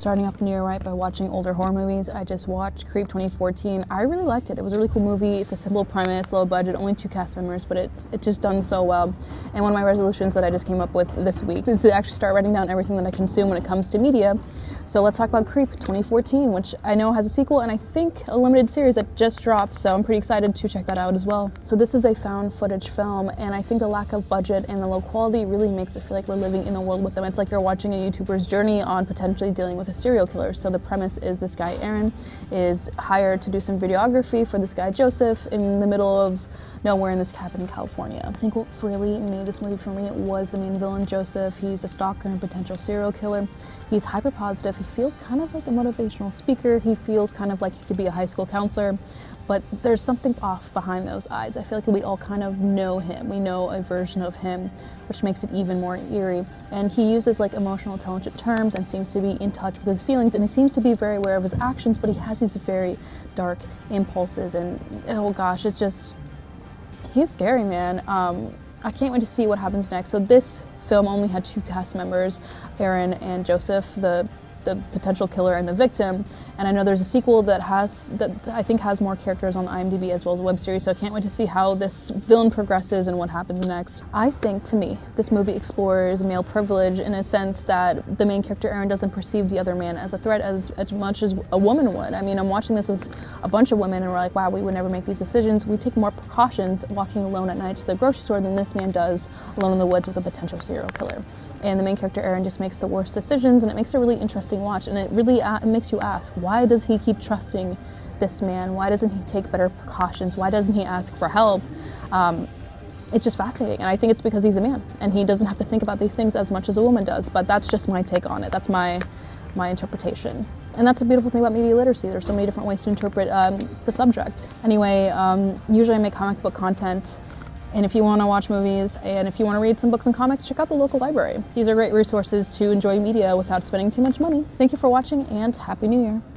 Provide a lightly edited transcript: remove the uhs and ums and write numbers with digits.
Starting off the new year right by watching older horror movies. I just watched Creep 2014. I really liked it. It was a really cool movie. It's a simple premise, low budget, only 2 cast members, but it just done so well. And one of my resolutions that I just came up with this week is to actually start writing down everything that I consume when it comes to media. So let's talk about Creep 2014, which I know has a sequel and I think a limited series that just dropped, so I'm pretty excited to check that out as well. So this is a found footage film, and I think the lack of budget and the low quality really makes it feel like we're living in the world with them. It's like you're watching a YouTuber's journey on potentially dealing with a serial killer. So the premise is this guy Aaron is hired to do some videography for this guy Josef in the middle of nowhere in this cabin in California. I think what really made this movie for me was the main villain, Josef. He's a stalker and potential serial killer. He's hyper positive. He feels kind of like a motivational speaker. He feels kind of like he could be a high school counselor, but there's something off behind those eyes. I feel like we all kind of know him. We know a version of him, which makes it even more eerie. And he uses like emotional intelligent terms and seems to be in touch with his feelings, and he seems to be very aware of his actions, but he has these very dark impulses, and oh gosh, it's just, he's scary, man. I can't wait to see what happens next. So this film only had 2 cast members, Aaron and Josef, the potential killer and the victim. And I know there's a sequel that I think has more characters on the IMDb as well as a web series, so I can't wait to see how this villain progresses and what happens next. I think, to me, this movie explores male privilege in a sense that the main character, Aaron, doesn't perceive the other man as a threat as much as a woman would. I mean, I'm watching this with a bunch of women and we're like, wow, we would never make these decisions. We take more precautions walking alone at night to the grocery store than this man does alone in the woods with a potential serial killer. And the main character, Aaron, just makes the worst decisions, and it makes it a really interesting watch, and it really it makes you ask, why does he keep trusting this man? Why doesn't he take better precautions? Why doesn't he ask for help? It's just fascinating, and I think it's because he's a man and he doesn't have to think about these things as much as a woman does, but that's just my take on it. That's my interpretation. And that's the beautiful thing about media literacy. There's so many different ways to interpret the subject. Anyway, usually I make comic book content, and if you want to watch movies and if you want to read some books and comics, check out the local library. These are great resources to enjoy media without spending too much money. Thank you for watching, and Happy New Year.